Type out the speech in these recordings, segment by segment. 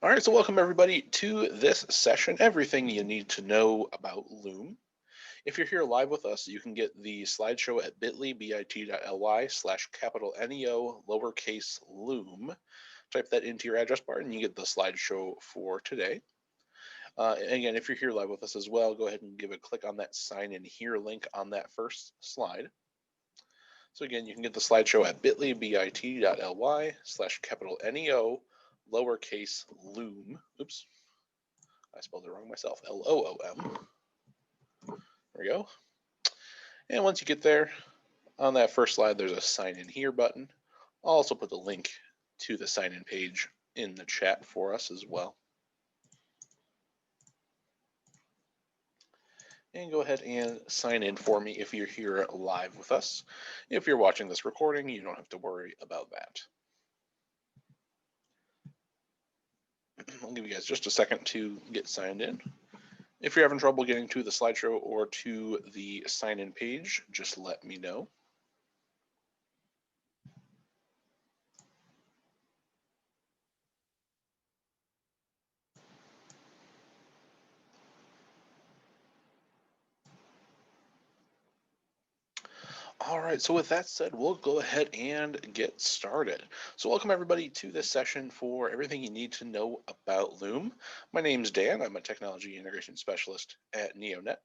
All right, so welcome everybody to this session, everything you need to know about Loom. If you're here live with us, you can get the slideshow at bit.ly/NEO lowercase Loom. Type that into your address bar and you get the slideshow for today. And again, if you're here live with us as well, go ahead and give a click on that sign in here link on that first slide. So again, you can get the slideshow at bit.ly/NEO lowercase Loom. Oops. I spelled it wrong myself. Loom. There we go. And once you get there, on that first slide, there's a sign in here button. I'll also put the link to the sign in page in the chat for us as well. And go ahead and sign in for me if you're here live with us. If you're watching this recording, you don't have to worry about that. I'll give you guys just a second to get signed in. If you're having trouble getting to the slideshow or to the sign-in page, just let me know. All right, so with that said, we'll go ahead and get started. So welcome everybody to this session for everything you need to know about Loom. My name's Dan. I'm a technology integration specialist at NeoNet.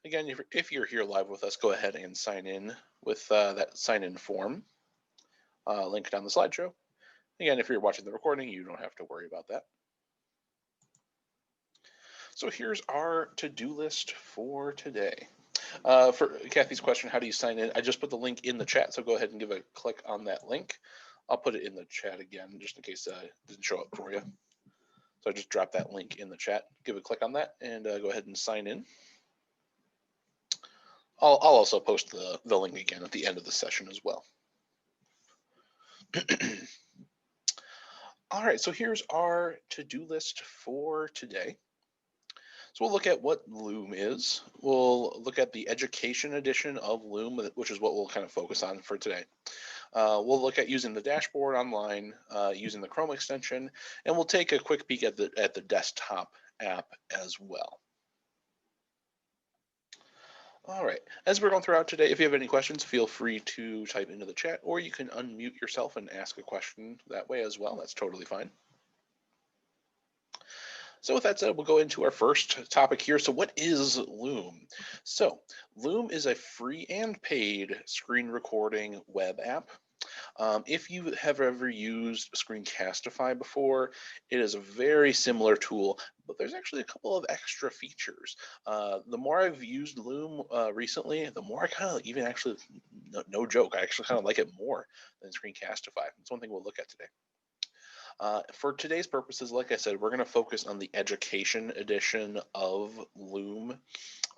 Again, if you're here live with us, go ahead and sign in with that sign-in form link down the slideshow. Again, if you're watching the recording, you don't have to worry about that. So here's our to-do list for today. For Kathy's question, how do you sign in? I just put the link in the chat, so go ahead and give a click on that link. I'll put it in the chat again, just in case it didn't show up for you. So I just dropped that link in the chat. Give a click on that and go ahead and sign in. I'll also post the link again at the end of the session as well. All right, so here's our to-do list for today. So we'll look at what Loom is. We'll look at the education edition of Loom, which is what we'll kind of focus on for today. We'll look at using the dashboard online, using the Chrome extension, and we'll take a quick peek at the desktop app as well. All right, as we're going throughout today, if you have any questions, feel free to type into the chat, or you can unmute yourself and ask a question that way as well. That's totally fine. So with that said, we'll go into our first topic here. So what is Loom? So Loom is a free and paid screen recording web app. If you have ever used Screencastify before, it is a very similar tool, but there's actually a couple of extra features. The more I've used Loom recently, the more I kind of even actually, no joke, I actually kind of like it more than Screencastify. It's one thing we'll look at today. For today's purposes, like I said, we're going to focus on the education edition of Loom.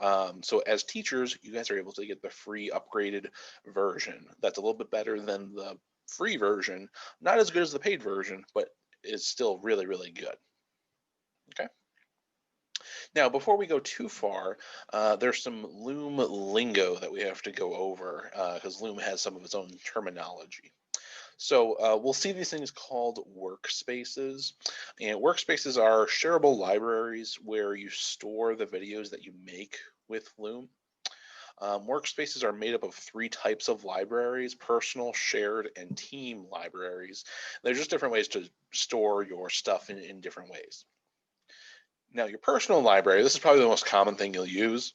So as teachers, you guys are able to get the free upgraded version. That's a little bit better than the free version. Not as good as the paid version, but it's still really, really good. Okay. Now, before we go too far, there's some Loom lingo that we have to go over because Loom has some of its own terminology. So we'll see these things called workspaces, and workspaces are shareable libraries where you store the videos that you make with Loom. Workspaces are made up of three types of libraries: personal, shared, and team libraries. They're just different ways to store your stuff in different ways. Now, your personal library, this is probably the most common thing you'll use.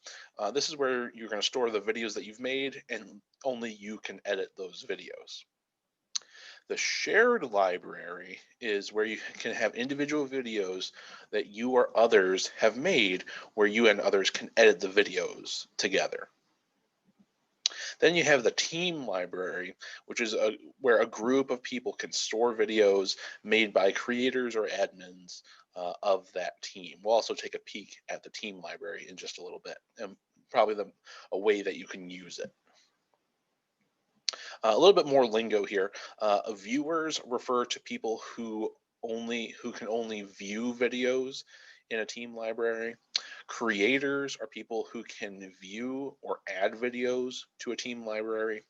This is where you're going to store the videos that you've made, and only you can edit those videos. The shared library is where you can have individual videos that you or others have made where you and others can edit the videos together. Then you have the team library, which is where a group of people can store videos made by creators or admins of that team. We'll also take a peek at the team library in just a little bit, and probably a way that you can use it. A little bit more lingo here. Viewers refer to people who can only view videos in a team library. Creators are people who can view or add videos to a team library.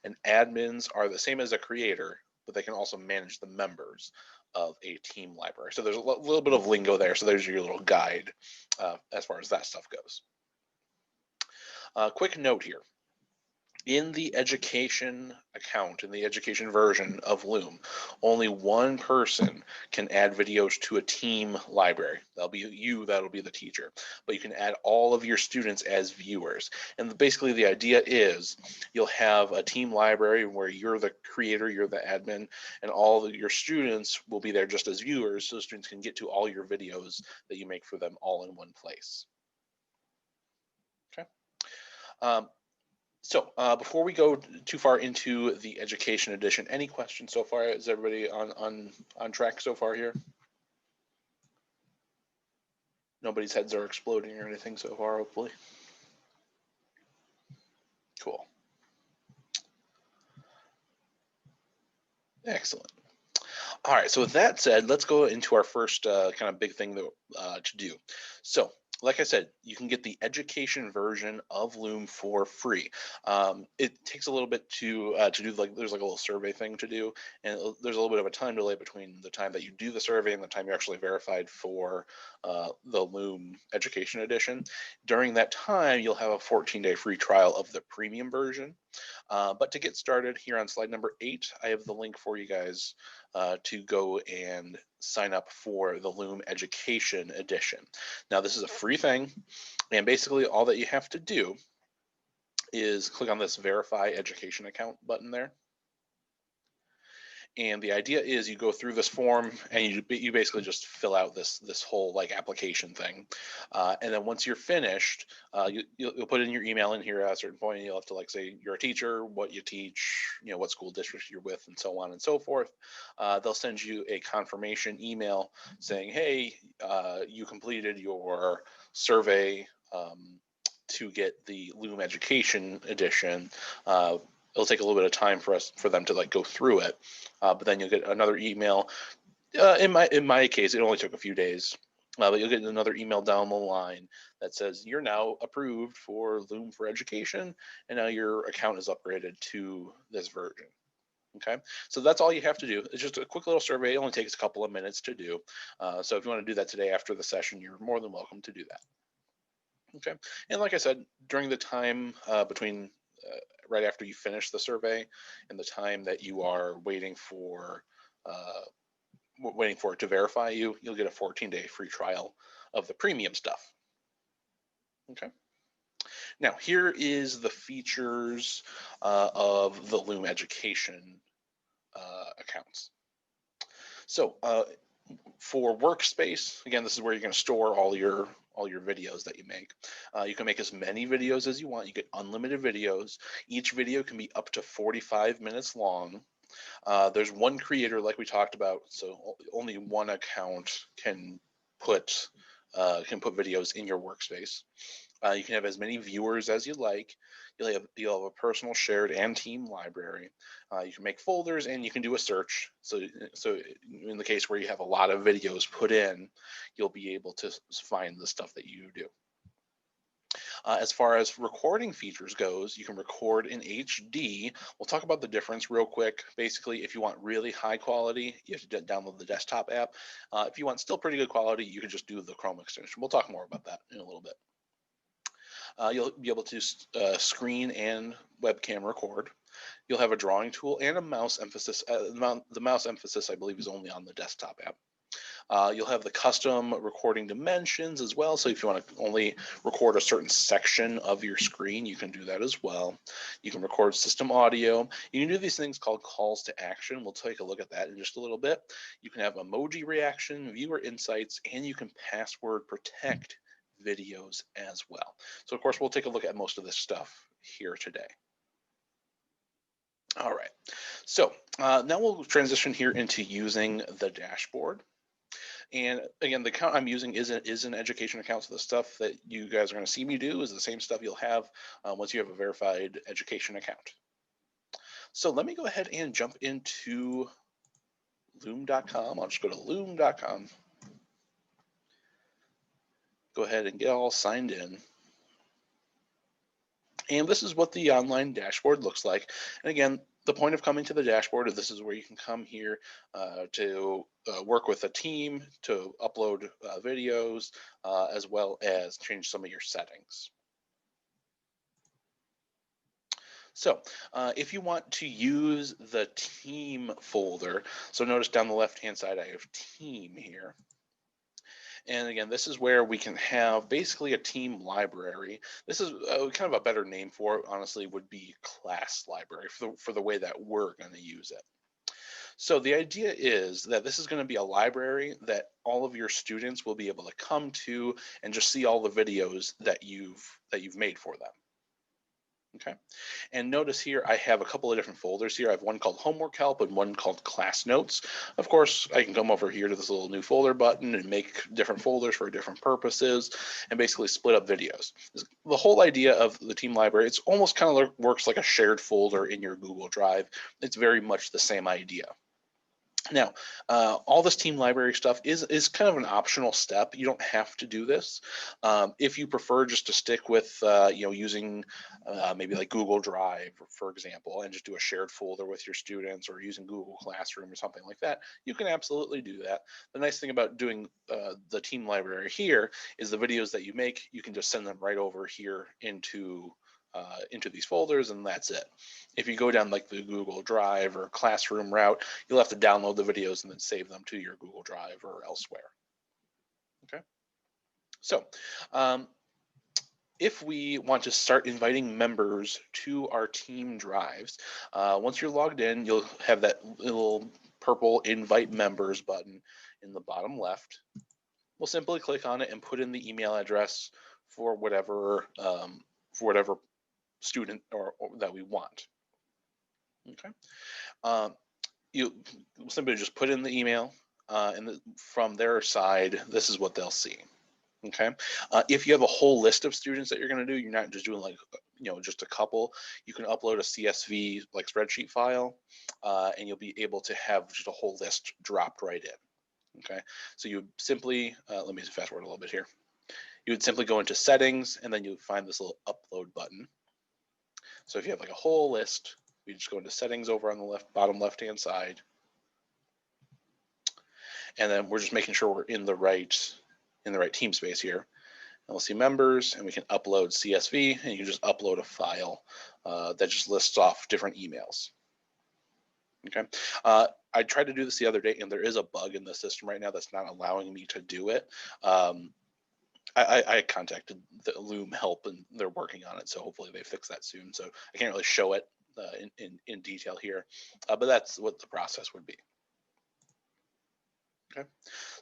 And admins are the same as a creator, but they can also manage the members of a team library. So there's a little bit of lingo there. So there's your little guide as far as that stuff goes. Quick note here. In the education account, in the education version of Loom, only one person can add videos to a team library. That'll be you, that'll be the teacher. But you can add all of your students as viewers. And basically the idea is you'll have a team library where you're the creator, you're the admin, and all of your students will be there just as viewers, so students can get to all your videos that you make for them all in one place. Okay. So before we go too far into the education edition, any questions so far? Is everybody on track so far here? Nobody's heads are exploding or anything so far, hopefully. Cool. Excellent. All right, so with that said, let's go into our first kind of big thing to do. So like I said, you can get the education version of Loom for free. It takes a little bit to do, like there's like a little survey thing to do, and there's a little bit of a time delay between the time that you do the survey and the time you're actually verified for the Loom Education Edition. During that time, you'll have a 14-day free trial of the premium version. But to get started, here on slide number 8, I have the link for you guys to go and sign up for the Loom Education Edition. Now, this is a free thing, and basically all that you have to do is click on this Verify Education Account button there. And the idea is you go through this form and you basically just fill out this whole like application thing, and then once you're finished, you'll put in your email in here at a certain point, and you'll have to like say you're a teacher, what you teach, you know, what school district you're with, and so on and so forth. They'll send you a confirmation email saying, hey, you completed your survey to get the Loom Education Edition. It'll take a little bit of time for them to like go through it, but then you'll get another email. In my case, it only took a few days, but you'll get another email down the line that says you're now approved for Loom for Education, and now your account is upgraded to this version. Okay, so that's all you have to do. It's just a quick little survey. It only takes a couple of minutes to do. So if you want to do that today after the session, you're more than welcome to do that. Okay, and like I said, during the time between right after you finish the survey and the time that you are waiting for it to verify you, you'll get a 14-day free trial of the premium stuff. Okay. Now here is the features of the Loom Education accounts. So for workspace, again, this is where you're going to store all your videos that you make. You can make as many videos as you want. You get unlimited videos. Each video can be up to 45 minutes long. There's one creator, like we talked about, so only one account can put videos in your workspace. You can have as many viewers as you like. You'll have a personal, shared, and team library. You can make folders, and you can do a search. So in the case where you have a lot of videos put in, you'll be able to find the stuff that you do. As far as recording features goes, you can record in HD. We'll talk about the difference real quick. Basically, if you want really high quality, you have to download the desktop app. If you want still pretty good quality, you can just do the Chrome extension. We'll talk more about that in a little bit. You'll be able to screen and webcam record. You'll have a drawing tool and a mouse emphasis. The mouse emphasis, I believe, is only on the desktop app. You'll have the custom recording dimensions as well. So if you want to only record a certain section of your screen, you can do that as well. You can record system audio. You can do these things called calls to action. We'll take a look at that in just a little bit. You can have emoji reaction, viewer insights, and you can password protect videos as well. So of course, we'll take a look at most of this stuff here today. All right, so now we'll transition here into using the dashboard. And again, the account I'm using is an education account. So the stuff that you guys are going to see me do is the same stuff you'll have once you have a verified education account. So let me go ahead and jump into loom.com. I'll just go to loom.com. Go ahead and get all signed in. And this is what the online dashboard looks like. And again, The point of coming to the dashboard is this is where you can come here to work with a team, to upload videos, as well as change some of your settings. So if you want to use the team folder, so notice down the left-hand side, I have team here. And again, this is where we can have basically a team library. This is kind of a better name for it, honestly, would be class library for the way that we're going to use it. So the idea is that this is going to be a library that all of your students will be able to come to and just see all the videos that you've made for them. Okay, and notice here I have a couple of different folders here. I have one called Homework Help and one called Class Notes. Of course, I can come over here to this little new folder button and make different folders for different purposes and basically split up videos. The whole idea of the team library, it's almost kind of works like a shared folder in your Google Drive. It's very much the same idea. Now, all this team library stuff is kind of an optional step. You don't have to do this. If you prefer just to stick with, using maybe like Google Drive, for example, and just do a shared folder with your students, or using Google Classroom or something like that, you can absolutely do that. The nice thing about doing the team library here is the videos that you make, you can just send them right over here into these folders, and that's it. If you go down like the Google Drive or Classroom route, you'll have to download the videos and then save them to your Google Drive or elsewhere. Okay, so if we want to start inviting members to our team drives, once you're logged in, you'll have that little purple invite members button in the bottom left. We'll simply click on it and put in the email address for whatever student or that we want. Okay, you simply just put in the email, and from their side, this is what they'll see. Okay, if you have a whole list of students that you're going to do, you're not just doing like just a couple. You can upload a CSV like spreadsheet file, and you'll be able to have just a whole list dropped right in. Okay, so you simply let me fast forward a little bit here. You would simply go into settings, and then you would find this little upload button. So if you have like a whole list, we just go into settings over on the bottom left-hand side. And then we're just making sure we're in the right team space here. And we'll see members, and we can upload CSV, and you can just upload a file that just lists off different emails. Okay. I tried to do this the other day, and there is a bug in the system right now that's not allowing me to do it. I contacted the Loom help, and they're working on it, so hopefully they fix that soon. So I can't really show it in detail here, but that's what the process would be. Okay,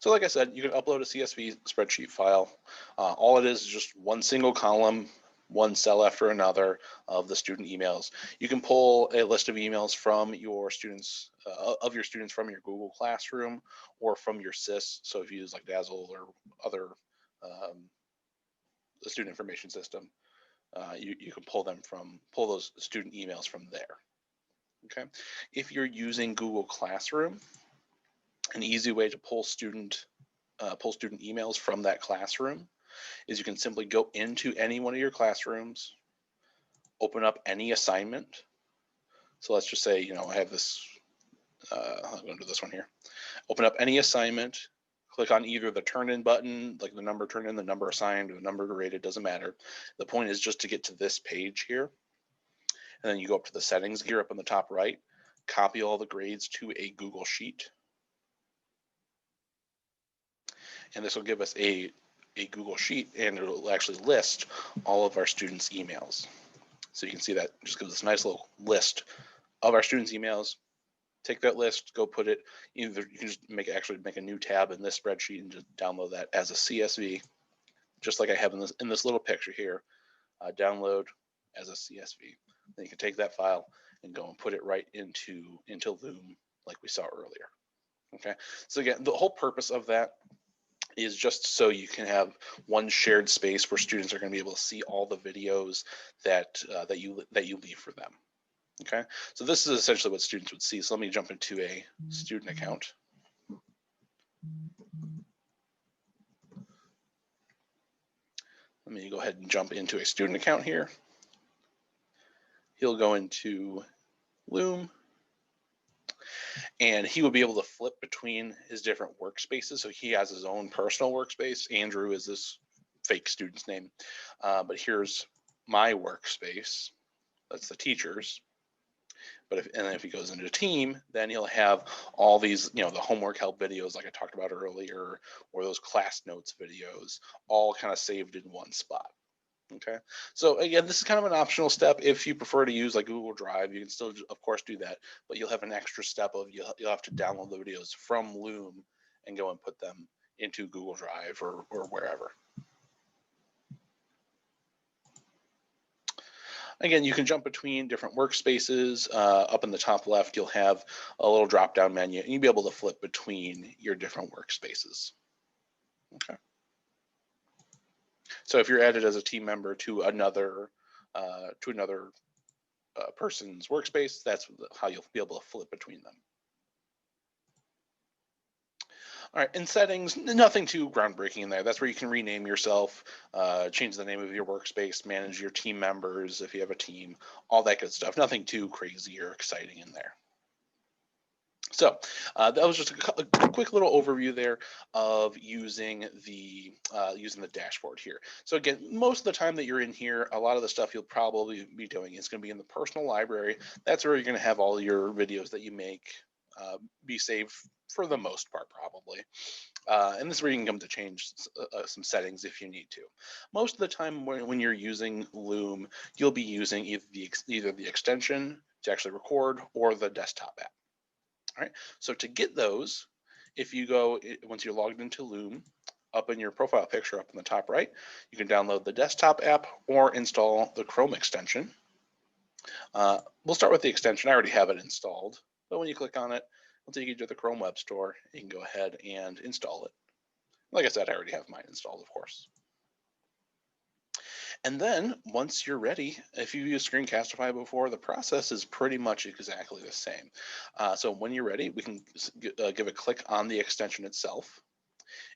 so like I said, you can upload a CSV spreadsheet file. All it is just one single column, one cell after another of the student emails. You can pull a list of emails from your students, from your Google Classroom or from your SIS. So if you use like Dazzle or other the student information system, you can pull those student emails from there. Okay, if you're using Google Classroom, an easy way to pull student emails from that classroom is you can simply go into any one of your classrooms, open up any assignment. So let's just say, I have this, I'm going to do this one here. Open up any assignment, click on either the turn in button, like the number turn in, the number assigned, or the number graded, doesn't matter. The point is just to get to this page here. And then you go up to the settings gear up on the top right, copy all the grades to a Google Sheet. And this will give us a Google Sheet, and it'll actually list all of our students' emails. So you can see that just gives us a nice little list of our students' emails. Take that list, go put it, either you can just actually make a new tab in this spreadsheet and just download that as a CSV, just like I have in this little picture here. Download as a CSV. Then you can take that file and go and put it right into Loom like we saw earlier. Okay, so again, the whole purpose of that is just so you can have one shared space where students are going to be able to see all the videos that you leave for them. Okay, so this is essentially what students would see. So let me jump into a student account. Let me go ahead and jump into a student account here. He'll go into Loom, and he would be able to flip between his different workspaces. So he has his own personal workspace. Andrew is this fake student's name, but here's my workspace. That's the teacher's. But and then if he goes into a team, then he'll have all these, the homework help videos like I talked about earlier, or those class notes videos, all kind of saved in one spot. Okay, so again, this is kind of an optional step. If you prefer to use like Google Drive, you can still, of course, do that, but you'll have an extra step of you'll have to download the videos from Loom and go and put them into Google Drive or wherever. Again, you can jump between different workspaces. Up in the top left, you'll have a little drop-down menu, and you'll be able to flip between your different workspaces. Okay. So if you're added as a team member to another person's workspace, that's how you'll be able to flip between them. All right, in settings, nothing too groundbreaking in there. That's where you can rename yourself, change the name of your workspace, manage your team members if you have a team, all that good stuff. Nothing too crazy or exciting in there. So that was just a quick little overview there of using the dashboard here. So again, most of the time that you're in here, a lot of the stuff you'll probably be doing is going to be in the personal library. That's where you're going to have all your videos that you make be saved for the most part, probably. And this is where you can come to change some settings if you need to. Most of the time when you're using Loom, you'll be using either the extension to actually record or the desktop app. All right, so to get those, if you go, once you're logged into Loom, up in your profile picture up in the top right, you can download the desktop app or install the Chrome extension. We'll start with the extension. I already have it installed, but when you click on it, it'll take you to the Chrome Web Store. You can go ahead and install it. Like I said, I already have mine installed, of course. And then once you're ready, if you've used Screencastify before, the process is pretty much exactly the same. So when you're ready, we can give a click on the extension itself.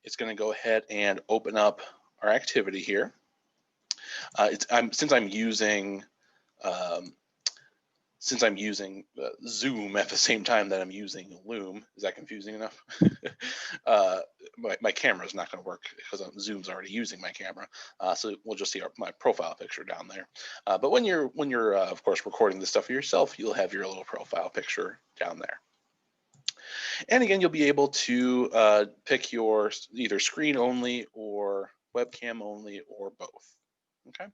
It's going to go ahead and open up our activity here. Since I'm using Zoom at the same time that I'm using Loom, is that confusing enough? My camera is not going to work because Zoom's already using my camera, so we'll just see my profile picture down there. But when you're of course recording this stuff for yourself, you'll have your little profile picture down there. And again, you'll be able to pick your either screen only or webcam only or both. Okay,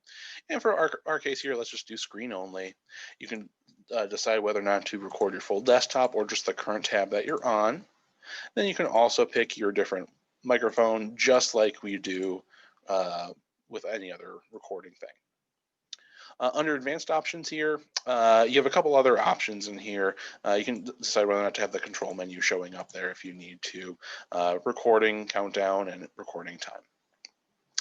and for our case here, let's just do screen only. You can decide whether or not to record your full desktop or just the current tab that you're on. Then you can also pick your different microphone, just like we do with any other recording thing. Under advanced options here, you have a couple other options in here. You can decide whether or not to have the control menu showing up there if you need to, recording countdown and recording time.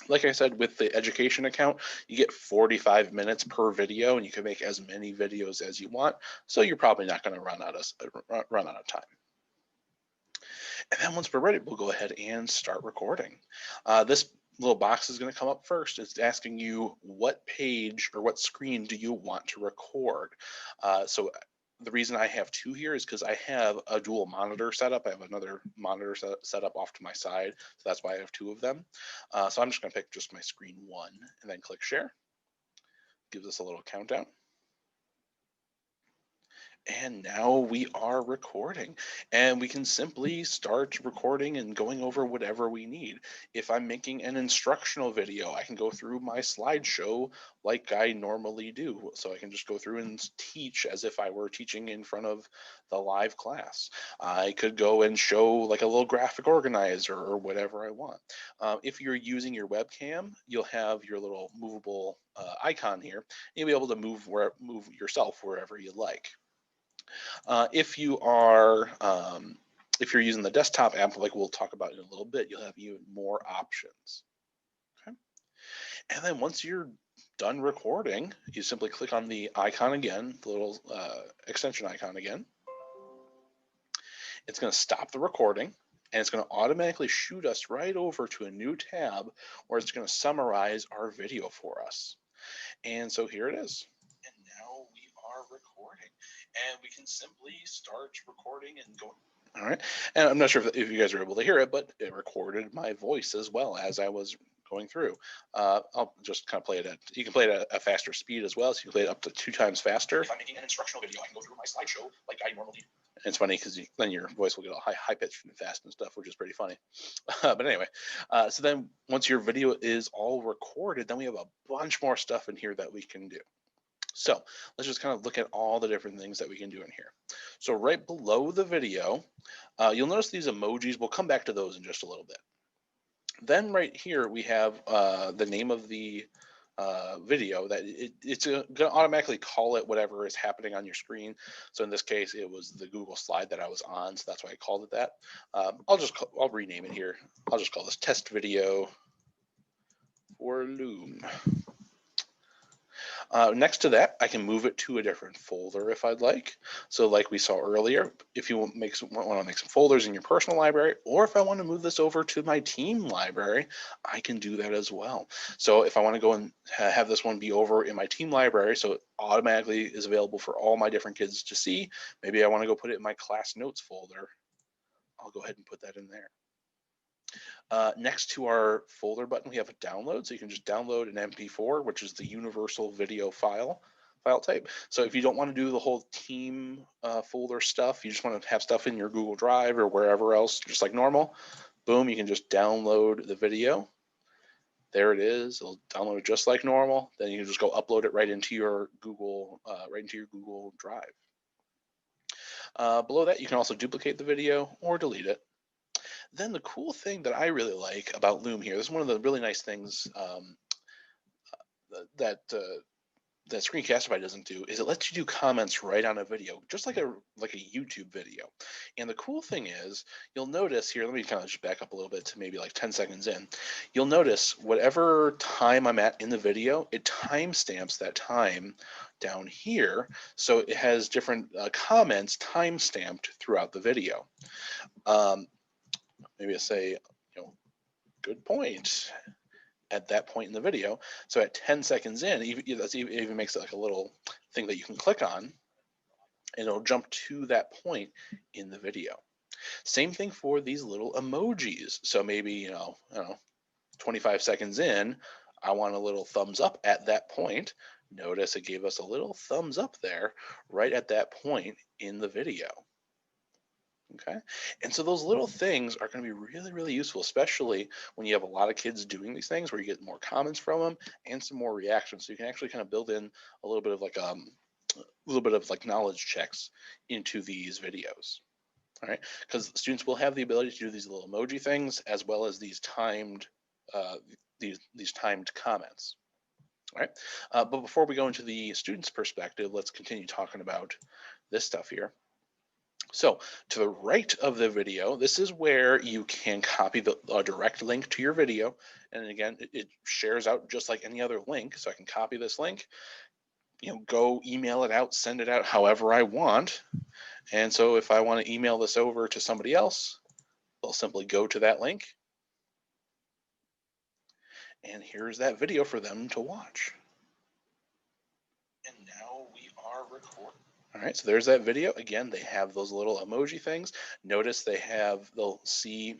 Like I said, with the education account, you get 45 minutes per video, and you can make as many videos as you want. So you're probably not going to run out of time. And then once we're ready, we'll go ahead and start recording. This little box is going to come up first. It's asking you what page or what screen do you want to record. So the reason I have two here is because I have a dual monitor setup. I have another monitor set up off to my side. So that's why I have two of them. So I'm just going to pick just my screen one and then click share. Gives us a little countdown. And now we are recording, and we can simply start recording and going over whatever we need. If I'm making an instructional video, I can go through my slideshow like I normally do. So I can just go through and teach as if I were teaching in front of the live class. I could go and show like a little graphic organizer or whatever I want. If you're using your webcam, you'll have your little movable icon here. You'll be able to move yourself wherever you like. If you're using the desktop app, like we'll talk about in a little bit, you'll have even more options. Okay. And then once you're done recording, you simply click on the icon again, the little extension icon again. It's going to stop the recording, and it's going to automatically shoot us right over to a new tab where it's going to summarize our video for us. And so here it is. And now we are recording. and we can simply start recording and going. All right, and I'm not sure if you guys are able to hear it, but it recorded my voice as well as I was going through. I'll just kind of play it at, you can play it at a faster speed as well, so you can play it up to 2 times faster. If I'm making an instructional video, I can go through my slideshow like I normally do. And it's funny because then your voice will get all high pitched and fast and stuff, which is pretty funny. But anyway, so then once your video is all recorded, then we have a bunch more stuff in here that we can do. So let's just kind of look at all the different things that we can do in here. So right below the video, you'll notice these emojis. We'll come back to those in just a little bit. Then right here, we have the name of the video that it's going to automatically call it whatever is happening on your screen. So in this case, it was the Google slide that I was on, so that's why I called it that. I'll rename it here. I'll just call this test video for Loom. Next to that, I can move it to a different folder if I'd like. So like we saw earlier, if you want to make some folders in your personal library, or if I want to move this over to my team library, I can do that as well. So if I want to go and have this one be over in my team library, so it automatically is available for all my different kids to see, maybe I want to go put it in my class notes folder, I'll go ahead and put that in there. Next to our folder button, we have a download. So you can just download an MP4, which is the universal video file type. So if you don't want to do the whole team folder stuff, you just want to have stuff in your Google Drive or wherever else, just like normal, boom, you can just download the video. There it is. It'll download it just like normal. Then you can just go upload it right into your Google Drive. Below that, you can also duplicate the video or delete it. Then the cool thing that I really like about Loom here, this is one of the really nice things that Screencastify doesn't do, is it lets you do comments right on a video, just like a YouTube video. And the cool thing is, you'll notice here, let me kind of just back up a little bit to maybe like 10 seconds in. You'll notice whatever time I'm at in the video, it timestamps that time down here. So it has different comments timestamped throughout the video. Maybe I say, good point at that point in the video. So at 10 seconds in, it even makes it like a little thing that you can click on, and it'll jump to that point in the video. Same thing for these little emojis. So maybe, 25 seconds in, I want a little thumbs up at that point. Notice it gave us a little thumbs up there right at that point in the video. Okay, and so those little things are going to be really, really useful, especially when you have a lot of kids doing these things where you get more comments from them and some more reactions. So you can actually kind of build in a little bit of like knowledge checks into these videos. All right, because students will have the ability to do these little emoji things as well as these timed timed comments. All right, but before we go into the student's perspective, let's continue talking about this stuff here. So to the right of the video, this is where you can copy a direct link to your video. And again, it shares out just like any other link. So I can copy this link, go email it out, send it out however I want. And so if I want to email this over to somebody else, they'll simply go to that link. And here's that video for them to watch. And now we are recording. All right, so there's that video. Again, they have those little emoji things. Notice they'll see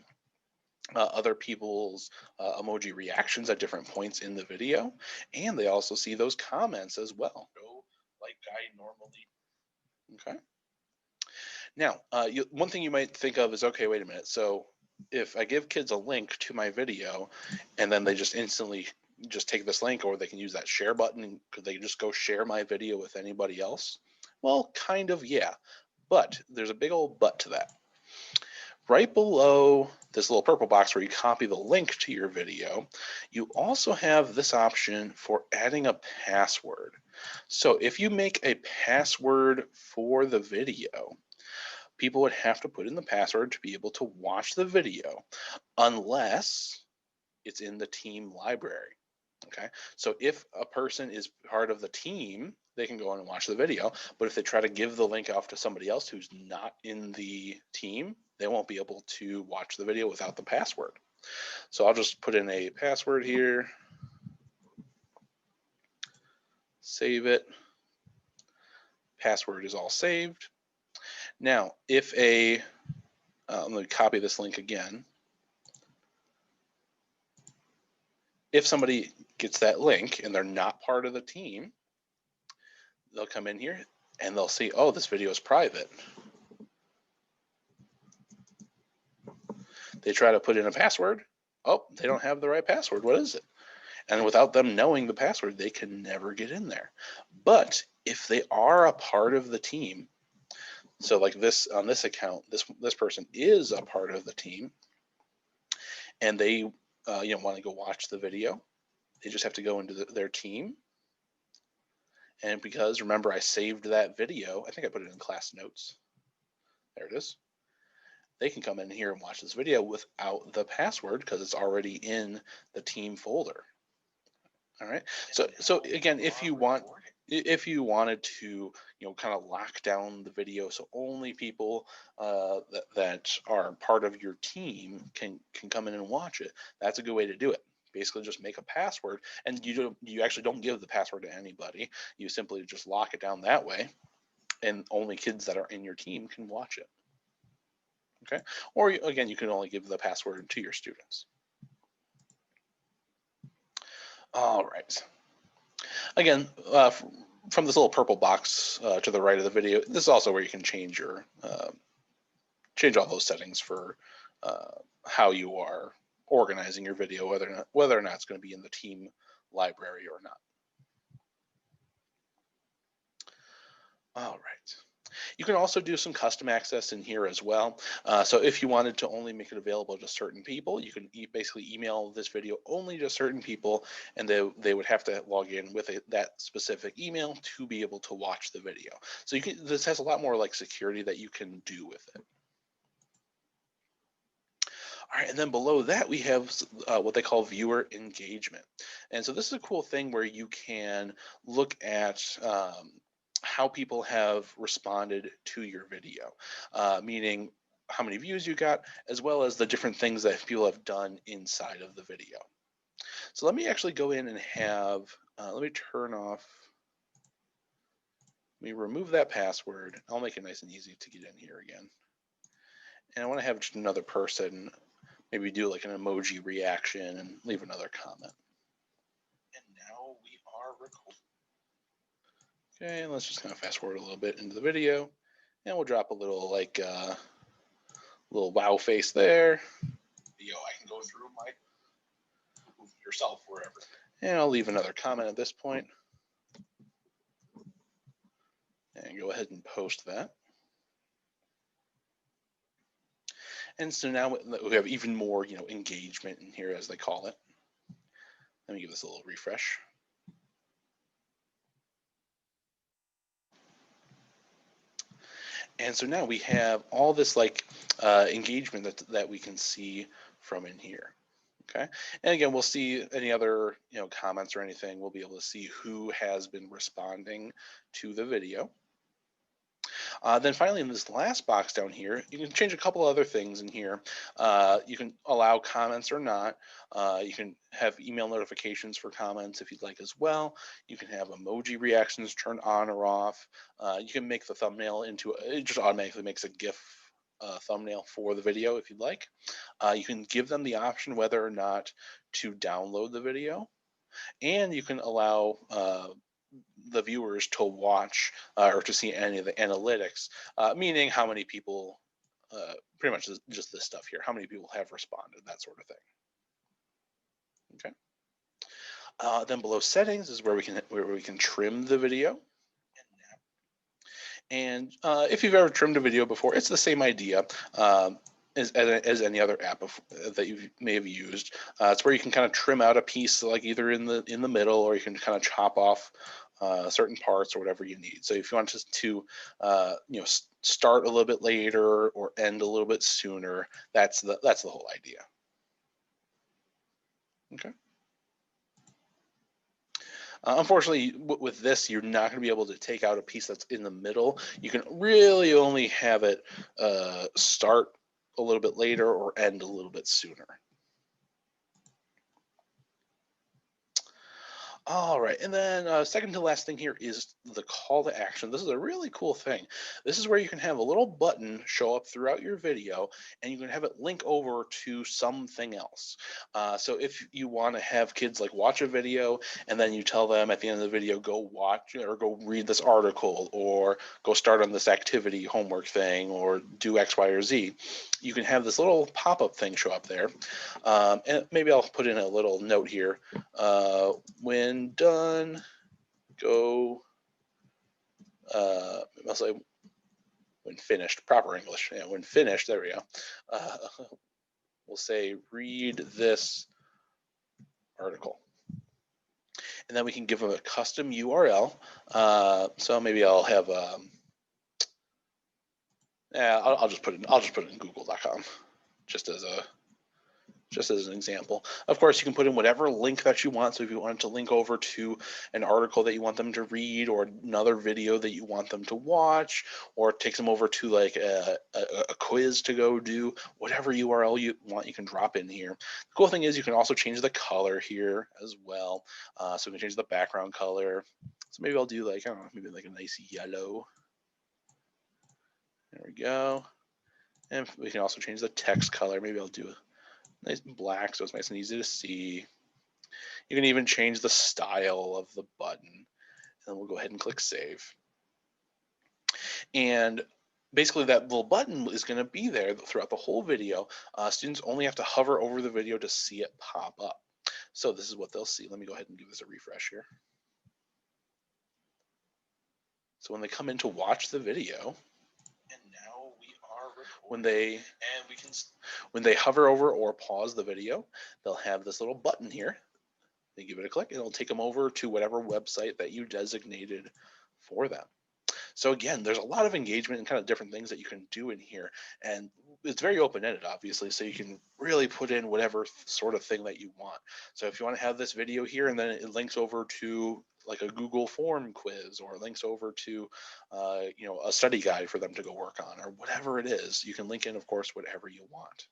other people's emoji reactions at different points in the video. And they also see those comments as well. Like I normally. Okay. Now, one thing you might think of is, okay, wait a minute. So if I give kids a link to my video and then they just instantly just take this link, or they can use that share button, and could they just go share my video with anybody else? Well, kind of, yeah, but there's a big old but to that. Right below this little purple box where you copy the link to your video, you also have this option for adding a password. So if you make a password for the video, people would have to put in the password to be able to watch the video, unless it's in the team library. Okay, so if a person is part of the team, they can go on and watch the video. But if they try to give the link off to somebody else who's not in the team, they won't be able to watch the video without the password. So I'll just put in a password here, save it, Password is all saved. Now, if let me copy this link again. If somebody gets that link and they're not part of the team, they'll come in here and they'll see, oh, this video is private. They try to put in a password. Oh, they don't have the right password. What is it? And without them knowing the password, they can never get in there. But if they are a part of the team, so like this on this account, this person is a part of the team, and they want to go watch the video, they just have to go into their team. And because remember I saved that video, I think I put it in class notes. There it is. They can come in here and watch this video without the password because it's already in the team folder. All right. So again, if you wanted to, kind of lock down the video so only people that are part of your team can come in and watch it, that's a good way to do it. Basically, just make a password, and you actually don't give the password to anybody. You simply just lock it down that way, and only kids that are in your team can watch it. Okay. Or again, you can only give the password to your students. All right. Again, from this little purple box to the right of the video, this is also where you can change your change all those settings for how you are organizing your video, whether or not it's going to be in the team library or not. All right. You can also do some custom access in here as well. So if you wanted to only make it available to certain people, you can basically email this video only to certain people, and they would have to log in with that specific email to be able to watch the video. So this has a lot more like security that you can do with it. All right, and then below that we have what they call viewer engagement. And so this is a cool thing where you can look at how people have responded to your video, meaning how many views you got, as well as the different things that people have done inside of the video. So let me actually go in and have, let me turn off, let me remove that password. I'll make it nice and easy to get in here again. And I want to have just another person maybe do like an emoji reaction and leave another comment. And now we are recording. Okay, and let's just kind of fast forward a little bit into the video, and we'll drop a little like little wow face there. I can go through my move yourself wherever. And I'll leave another comment at this point. And go ahead and post that. And so now we have even more, engagement in here, as they call it. Let me give this a little refresh. And so now we have all this like engagement that we can see from in here. Okay. And again, we'll see any other, comments or anything. We'll be able to see who has been responding to the video. Then finally, in this last box down here, you can change a couple other things in here. You can allow comments or not. You can have email notifications for comments if you'd like as well. You can have emoji reactions turned on or off. You can make the thumbnail into, it just automatically makes a GIF thumbnail for the video if you'd like. You can give them the option whether or not to download the video. And you can allow the viewers to watch or to see any of the analytics, meaning how many people, pretty much just this stuff here, how many people have responded, that sort of thing. Okay. Then below settings is where we can trim the video. And if you've ever trimmed a video before, it's the same idea. As any other app that you may have used. It's where you can kind of trim out a piece, like either in the middle, or you can kind of chop off certain parts or whatever you need. So if you want to start a little bit later or end a little bit sooner, that's the whole idea. Okay. Unfortunately, with this, you're not going to be able to take out a piece that's in the middle. You can really only have it start a little bit later or end a little bit sooner. All right, and then second to last thing here is the call to action. This is a really cool thing. This is where you can have a little button show up throughout your video, and you can have it link over to something else. So if you want to have kids like watch a video, and then you tell them at the end of the video, go watch or go read this article, or go start on this activity homework thing, or do X, Y, or Z, you can have this little pop-up thing show up there. And maybe I'll put in a little note here. When done, go, I'll say when finished, proper English. Yeah, when finished, there we go. Uh, we'll say read this article. And then we can give them a custom URL. So maybe I'll have, I'll just put it in google.com just as an example. Of course, you can put in whatever link that you want. So if you want to link over to an article that you want them to read, or another video that you want them to watch, or it takes them over to like a quiz to go do, whatever URL you want, you can drop in here. The cool thing is you can also change the color here as well. So we can change the background color. So maybe I'll do like, I don't know, maybe like a nice yellow. There we go. And we can also change the text color. Maybe I'll do nice and black so it's nice and easy to see. You can even change the style of the button. And then we'll go ahead and click save. And basically that little button is going to be there throughout the whole video. Students only have to hover over the video to see it pop up. So this is what they'll see. Let me go ahead and give this a refresh here. So when they come in to watch the video, and now we are recording, when they hover over or pause the video, they'll have this little button here. They give it a click, and it'll take them over to whatever website that you designated for them. So again, there's a lot of engagement and kind of different things that you can do in here, and it's very open-ended, obviously, so you can really put in whatever sort of thing that you want. So if you want to have this video here and then it links over to like a Google form quiz, or links over to a study guide for them to go work on, or whatever it is, you can link in, of course, whatever you want.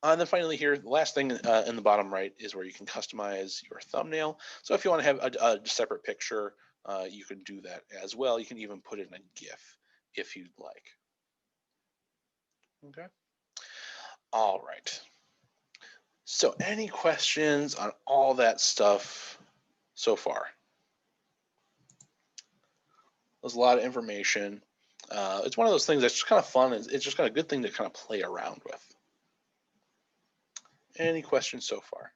And then finally here, the last thing in the bottom right is where you can customize your thumbnail. So if you want to have a separate picture, you can do that as well. You can even put in a GIF if you'd like. Okay. All right. So any questions on all that stuff so far? There's a lot of information. It's one of those things that's just kind of fun. It's just kind of a good thing to kind of play around with. Any questions so far?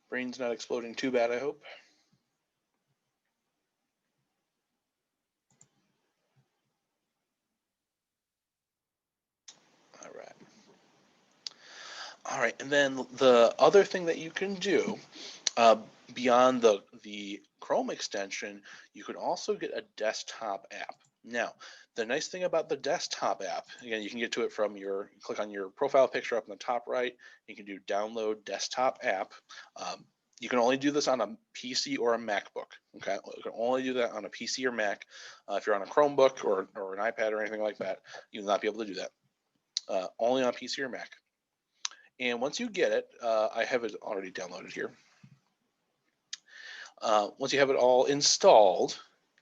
Brain's not exploding too bad, I hope. All right. All right, and then the other thing that you can do beyond the Chrome extension, you can also get a desktop app. Now, the nice thing about the desktop app, again, you can get to it from click on your profile picture up in the top right. You can do download desktop app. You can only do this on a PC or a MacBook. Okay, you can only do that on a PC or Mac. If you're on a Chromebook or an iPad or anything like that, you will not be able to do that. Only on PC or Mac. And once you get it, I have it already downloaded here. Once you have it all installed,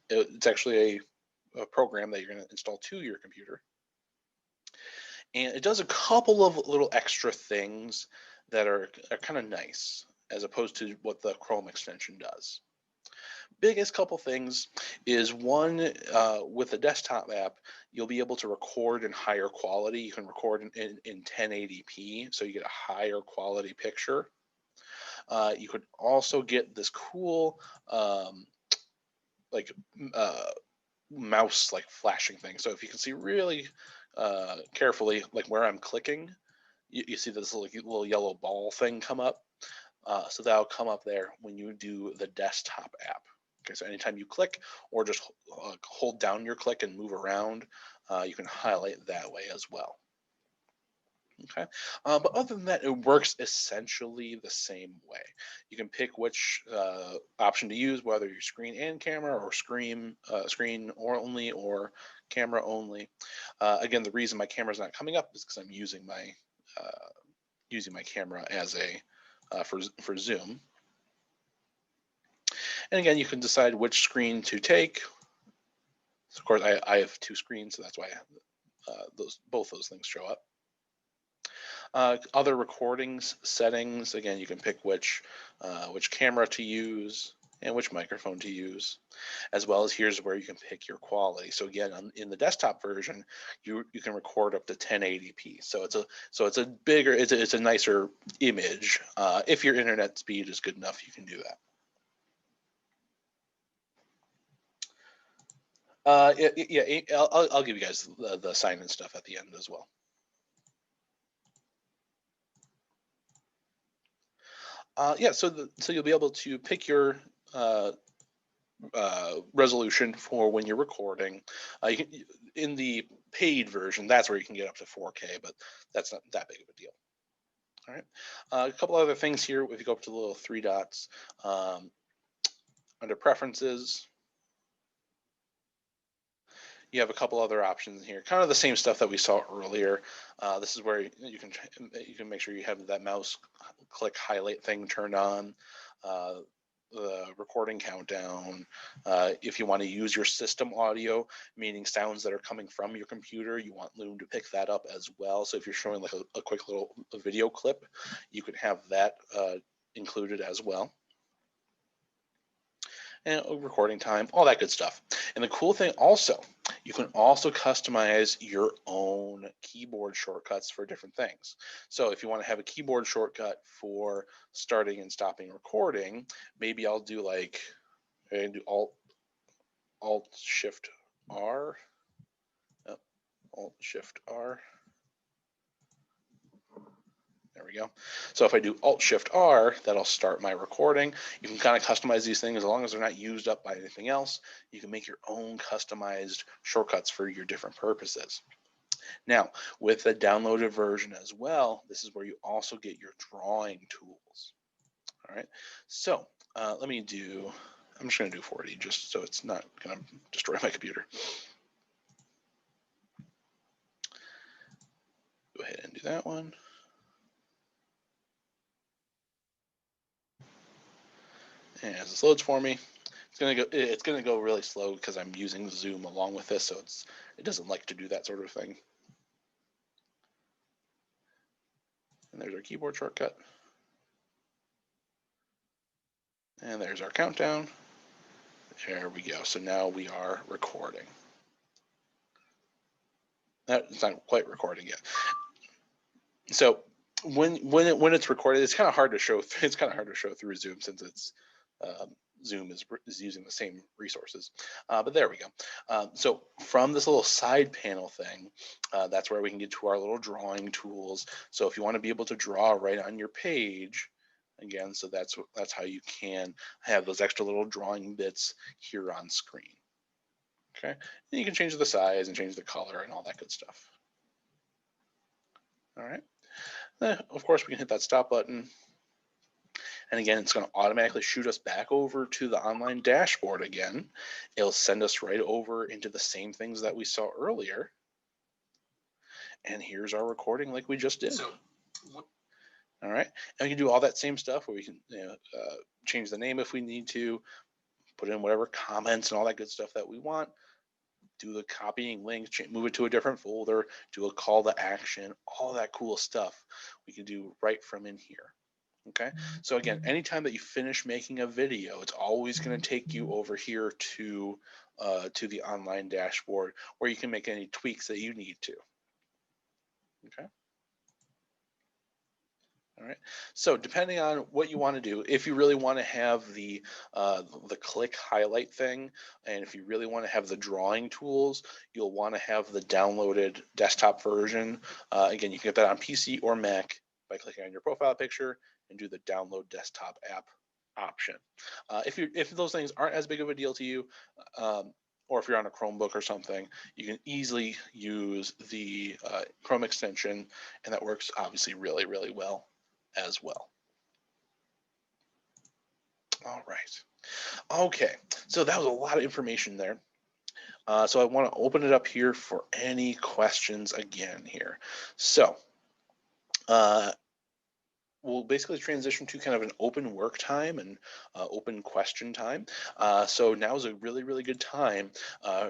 it's actually a program that you're going to install to your computer. And it does a couple of little extra things that are kind of nice, as opposed to what the Chrome extension does. Biggest couple things is one, with the desktop app, you'll be able to record in higher quality. You can record in 1080p, so you get a higher quality picture. You could also get this cool mouse like flashing thing. So if you can see really carefully, like where I'm clicking, you see this little yellow ball thing come up. So that'll come up there when you do the desktop app. Okay, so anytime you click or just hold down your click and move around, you can highlight that way as well. Okay, but other than that, it works essentially the same way. You can pick which option to use, whether you're screen and camera, or screen only, or camera only. Again, the reason my camera's not coming up is because I'm using my using my camera as a for Zoom. And again, you can decide which screen to take. So of course, I have two screens, so that's why both those things show up. Other recordings settings, again, you can pick which camera to use and which microphone to use, as well as here's where you can pick your quality. So again, in the desktop version, you can record up to 1080p. So it's a bigger, it's a nicer image. If your internet speed is good enough, you can do that. Yeah, I'll give you guys the sign-in stuff at the end as well. Yeah, so you'll be able to pick your resolution for when you're recording. In the paid version, that's where you can get up to 4K, but that's not that big of a deal. All right, a couple other things here. If you go up to the little three dots under preferences, you have a couple other options here, kind of the same stuff that we saw earlier. This is where you can make sure you have that mouse click highlight thing turned on. The recording countdown. If you want to use your system audio, meaning sounds that are coming from your computer, you want Loom to pick that up as well. So if you're showing like a quick little video clip, you can have that included as well. And recording time, all that good stuff. And the cool thing also, you can also customize your own keyboard shortcuts for different things. So if you want to have a keyboard shortcut for starting and stopping recording, maybe I'll do like, and do Alt Shift R, Alt Shift R. There we go. So if I do Alt Shift R, that'll start my recording. You can kind of customize these things as long as they're not used up by anything else. You can make your own customized shortcuts for your different purposes. Now, with the downloaded version as well, this is where you also get your drawing tools. All right. So let me do, I'm just going to do 40 just so it's not going to destroy my computer. Go ahead and do that one. And as this loads for me, it's gonna go really slow because I'm using Zoom along with this, so it doesn't like to do that sort of thing. And there's our keyboard shortcut. And there's our countdown. There we go. So now we are recording. It's not quite recording yet. So when it's recorded, it's kind of hard to show. It's kind of hard to show through Zoom since it's Zoom is using the same resources, but there we go. So from this little side panel thing, that's where we can get to our little drawing tools. So if you want to be able to draw right on your page, again, so that's how you can have those extra little drawing bits here on screen. Okay, and you can change the size and change the color and all that good stuff. All right, of course we can hit that stop button. And again, it's going to automatically shoot us back over to the online dashboard again. It'll send us right over into the same things that we saw earlier. And here's our recording like we just did. All right. And we can do all that same stuff where we can change the name if we need to, put in whatever comments and all that good stuff that we want, do the copying links, move it to a different folder, do a call to action, all that cool stuff we can do right from in here. Okay, so again, anytime that you finish making a video, it's always going to take you over here to the online dashboard where you can make any tweaks that you need to. Okay. All right. So depending on what you want to do, if you really want to have the click highlight thing, and if you really want to have the drawing tools, you'll want to have the downloaded desktop version. Again, you can get that on PC or Mac by clicking on your profile picture and do the download desktop app option. If those things aren't as big of a deal to you, or if you're on a Chromebook or something, you can easily use the Chrome extension, and that works obviously really, really well as well. All right. Okay, so that was a lot of information there. So I want to open it up here for any questions again here. So we'll basically transition to kind of an open work time and open question time. So now is a really, really good time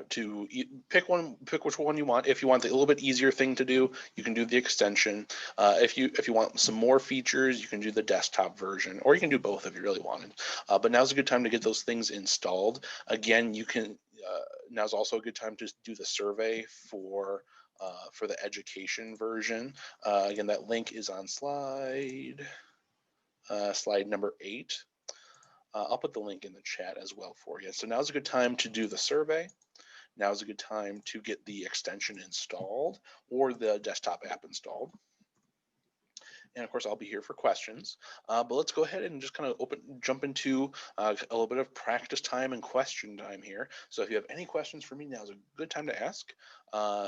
to pick which one you want. If you want the little bit easier thing to do, you can do the extension. If you want some more features, you can do the desktop version, or you can do both if you really wanted. But now's a good time to get those things installed. Again, you can. Now's also a good time to do the survey for the education version. Again, that link is on slide number 8. I'll put the link in the chat as well for you. So now's a good time to do the survey. Now's a good time to get the extension installed or the desktop app installed. And of course, I'll be here for questions. But let's go ahead and just kind of jump into a little bit of practice time and question time here. So if you have any questions for me, now's a good time to ask.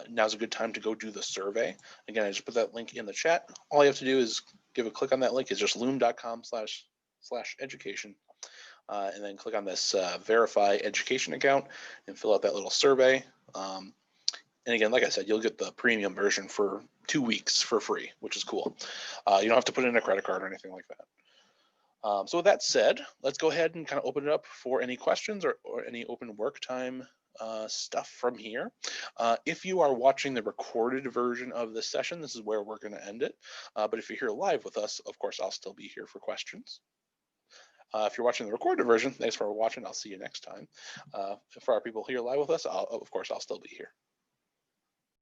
Now's a good time to go do the survey. Again, I just put that link in the chat. All you have to do is give a click on that link. It's just loom.com/education. And then click on this verify education account and fill out that little survey. And again, like I said, you'll get the premium version for 2 weeks for free, which is cool. You don't have to put in a credit card or anything like that. So with that said, let's go ahead and kind of open it up for any questions or any open work time stuff from here. If you are watching the recorded version of this session, this is where we're going to end it. But if you're here live with us, of course, I'll still be here for questions. If you're watching the recorded version, thanks for watching. I'll see you next time. For our people here live with us, of course, I'll still be here.